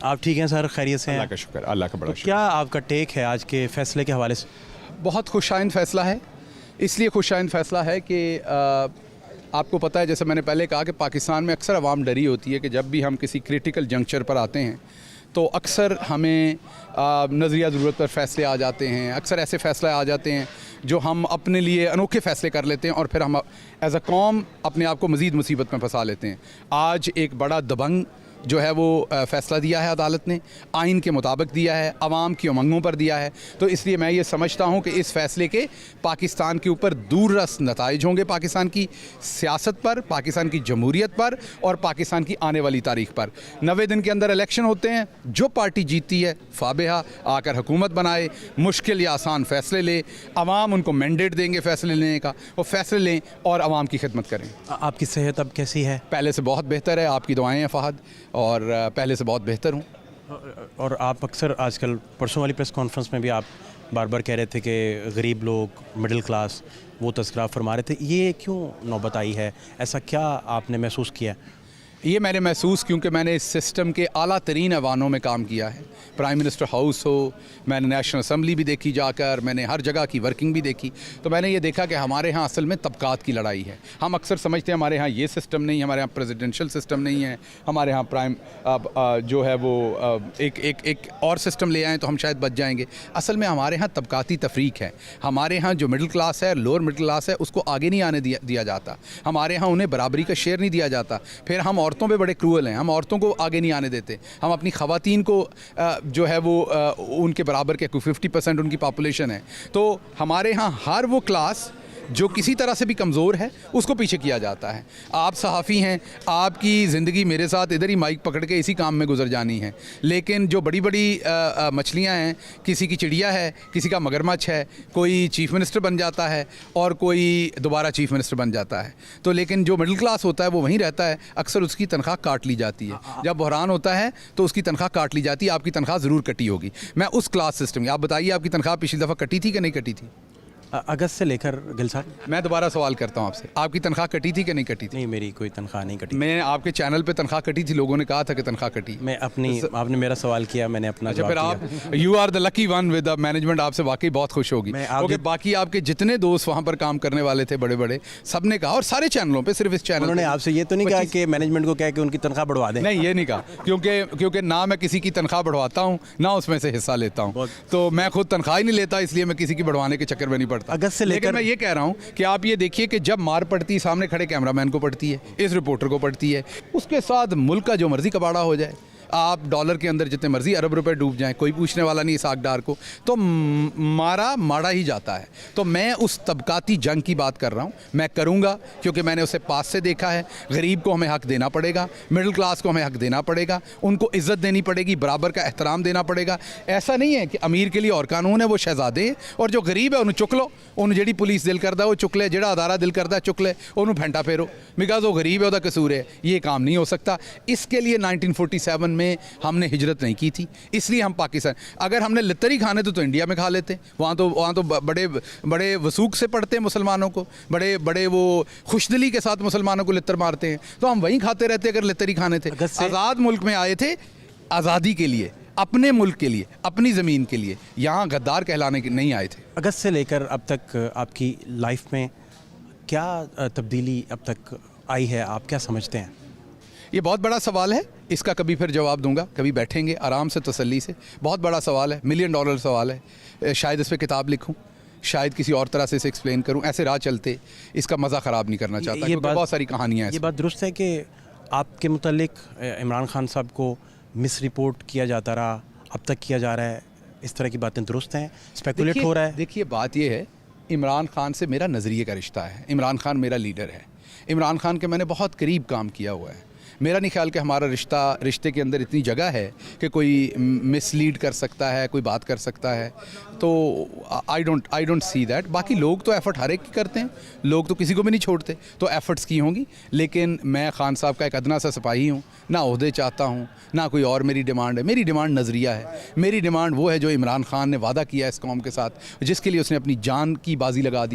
आप ठीक हैं सर, खैरियत से हैं? अल्लाह का शुक्र, अल्लाह का बड़ा तो शुक्र। क्या आपका टेक है आज के फैसले के हवाले से? बहुत खुशाइंद फ़ैसला है। इसलिए खुशाइंद फ़ैसला है कि आपको पता है, जैसे मैंने पहले कहा कि पाकिस्तान में अक्सर आवाम डरी होती है कि जब भी हम किसी क्रिटिकल जंक्चर पर आते हैं तो अक्सर हमें नज़रिया ज़रूरत पर फ़ैसले आ जाते हैं। अक्सर ऐसे फ़ैसले आ जाते हैं जो हम अपने लिए अनोखे फ़ैसले कर लेते हैं और फिर हम एज़ अ कौम अपने आप को मज़ीद मुसीबत में फंसा लेते हैं। आज एक बड़ा दबंग जो है वो फ़ैसला दिया है अदालत ने, आइन के मुताबिक दिया है, आवाम की उमंगों पर दिया है। तो इसलिए मैं ये समझता हूँ कि इस फ़ैसले के पाकिस्तान के ऊपर दूररस नताइज होंगे, पाकिस्तान की सियासत पर, पाकिस्तान की जमहूरियत पर और पाकिस्तान की आने वाली तारीख पर। 90 दिन के अंदर इलेक्शन होते हैं, जो पार्टी जीतती है फाबिहा आकर हुकूमत बनाए, मुश्किल या आसान फ़ैसले ले, आवाम उनको मैंडेट देंगे फ़ैसले लेने का, वो फ़ैसले लें और आवाम की खिदमत करें। आपकी सेहत अब कैसी है? पहले से बहुत बेहतर है, आपकी दुआएं हैं फ़हद, और पहले से बहुत बेहतर हूँ। और आप अक्सर आजकल, परसों वाली प्रेस कॉन्फ्रेंस में भी आप बार बार कह रहे थे कि गरीब लोग, मिडिल क्लास, वो तस्करा फरमा रहे थे। ये क्यों नौबत आई है? ऐसा क्या आपने महसूस किया? ये मैंने महसूस, क्योंकि मैंने इस सिस्टम के आला तरीन ऐवानों में काम किया है। प्राइम मिनिस्टर हाउस हो, मैंने नेशनल असम्बली भी देखी जाकर, मैंने हर जगह की वर्किंग भी देखी। तो मैंने ये देखा कि हमारे यहाँ असल में तबकात की लड़ाई है। हम अक्सर समझते हैं हमारे यहाँ ये सिस्टम नहीं है, हमारे यहाँ प्रेसिडेंशियल सिस्टम नहीं है, हमारे यहाँ प्राइम जो है वो एक और सिस्टम ले आएँ तो हम शायद बच जाएंगे। असल में हमारे यहाँ तबकाती तफरीक है। हमारे यहाँ जो मिडिल क्लास है, लोअर मिडिल क्लास है, उसको आगे नहीं आने दिया जाता। हमारे यहाँ उन्हें बराबरी का शेयर नहीं दिया जाता। फिर हम औरतों पे बड़े क्रूअल हैं, हम औरतों को आगे नहीं आने देते। हम अपनी ख़वातीन को जो है वो उनके बराबर के 50% उनकी पॉपुलेशन है। तो हमारे यहाँ हर वो क्लास जो किसी तरह से भी कमज़ोर है उसको पीछे किया जाता है। आप सहाफ़ी हैं, आपकी ज़िंदगी मेरे साथ इधर ही माइक पकड़ के इसी काम में गुजर जानी है, लेकिन जो बड़ी बड़ी मछलियां हैं, किसी की चिड़िया है, किसी का मगरमच्छ है, कोई चीफ़ मिनिस्टर बन जाता है और कोई दोबारा चीफ़ मिनिस्टर बन जाता है। तो लेकिन जो मिडिल क्लास होता है वो वहीं रहता है, अक्सर उसकी तनख्वाह काट ली जाती है। जब बहरान होता है तो उसकी तनख्वाह काट ली जाती है। आपकी तनख्वाह ज़रूर कटी होगी। मैं उस क्लास सिस्टम की, आप बताइए आपकी तनख्वाह पिछली दफ़ा कटी थी कि नहीं कटी थी? अगस्त से लेकर गिल साहब, मैं दोबारा सवाल करता हूँ आपसे, आपकी तनख्वाह कटी थी कि नहीं कटी थी? नहीं, मेरी कोई तनख्वाह नहीं कटी। मैं आपके चैनल पे तनख्वाह कटी थी, लोगों ने कहा था कि तनख्वाह कटी। मैं अपनी, आपने मेरा सवाल किया, मैंने अपना अच्छा, जवाब फिर दिया। आप you are the lucky one with the management, आपसे वाकई बहुत खुश होगी। ओके, बाकी आपके जितने दोस्त वहाँ पर काम करने वाले थे बड़े बड़े, सब ने कहा, और सारे चैनलों पे, सिर्फ इस चैनल उन्होंने आपसे ये तो नहीं कहा कि मैनेजमेंट को कहा कि उनकी तनख्वाह बढ़वा दें? नहीं, ये नहीं कहा, क्योंकि ना मैं किसी की तनख्वाह बढ़वाता हूँ ना उसमें से हिस्सा लेता हूँ। तो मैं खुद तनख्वाह ही नहीं लेता, इसलिए मैं किसी की बढ़वाने के चक्कर में नहीं पड़ता। अगस्त से लेकर मैं ये कह रहा हूँ कि आप ये देखिए कि जब मार पड़ती है, सामने खड़े कैमरामैन को पड़ती है, इस रिपोर्टर को पड़ती है, उसके साथ मुल्क का जो मर्जी कबाड़ा हो जाए, आप डॉलर के अंदर जितने मर्जी अरब रुपए डूब जाएं, कोई पूछने वाला नहीं इस आगदार को, तो मारा ही जाता है। तो मैं उस तबकाती जंग की बात कर रहा हूँ, मैं करूँगा क्योंकि मैंने उसे पास से देखा है। गरीब को हमें हक देना पड़ेगा, मिडिल क्लास को हमें हक देना पड़ेगा, उनको इज़्ज़त देनी पड़ेगी, बराबर का एहतराम देना पड़ेगा। ऐसा नहीं है कि अमीर के लिए और कानून है, वो शहजादे हैं, और जो गरीब है उन्हें चुक लो, उन्हें जेड़ी पुलिस दिल करता है वो चुक ले, जेड़ा अदारा दिल करता है चुक ले, उन्हें फेंटा फेरो, बिकॉज वो गरीब है, उसका कसूर है। ये काम नहीं हो सकता। इसके लिए 1947 में हमने हिजरत नहीं की थी, इसलिए हम पाकिस्तान, अगर हमने लित्तर ही खाने तो इंडिया में खा लेते। वहाँ तो बड़े वसूख से पढ़ते हैं मुसलमानों को, बड़े वो खुशदिली के साथ मुसलमानों को लित्तर मारते हैं, तो हम वहीं खाते रहते अगर लित्तर ही खाने थे। आज़ाद मुल्क में आए थे आज़ादी के लिए, अपने मुल्क के लिए, अपनी ज़मीन के लिए, यहाँ गद्दार कहलाने के नहीं आए थे। अगस्त से लेकर अब तक आपकी लाइफ में क्या तब्दीली अब तक आई है, आप क्या समझते हैं? ये बहुत बड़ा सवाल है, इसका कभी फिर जवाब दूंगा, कभी बैठेंगे आराम से तसल्ली से। बहुत बड़ा सवाल है, $1 मिलियन सवाल है। शायद इस पर किताब लिखूं, शायद किसी और तरह से इसे एक्सप्लेन करूं। ऐसे राह चलते इसका मज़ा ख़राब नहीं करना चाहता, क्योंकि बहुत सारी कहानियाँ हैं। ये बात दुरुस्त है कि आपके मुतालिक इमरान खान साहब को मिस रिपोर्ट किया जाता रहा, अब तक किया जा रहा है, इस तरह की बातें दुरुस्त हैं? स्पेकुलेट हो रहा है? देखिए, बात ये है, इमरान खान से मेरा नज़रिए का रिश्ता है। इमरान खान मेरा लीडर है। इमरान खान के मैंने बहुत करीब काम किया हुआ है। मेरा नहीं ख्याल कि हमारा रिश्ते के अंदर इतनी जगह है कि कोई मिसलीड कर सकता है, कोई बात कर सकता है। तो आई डोंट सी दैट। बाकी लोग तो एफ़र्ट हर एक की करते हैं, लोग तो किसी को भी नहीं छोड़ते, तो एफ़र्ट्स की होंगी। लेकिन मैं खान साहब का एक अदना सा सिपाही हूँ, ना ओहदे चाहता हूँ, ना कोई और मेरी डिमांड है। मेरी डिमांड नज़रिया है। मेरी डिमांड वो है जो इमरान खान ने वादा किया इस कौम के साथ, जिसके लिए उसने अपनी जान की बाजी लगा दी।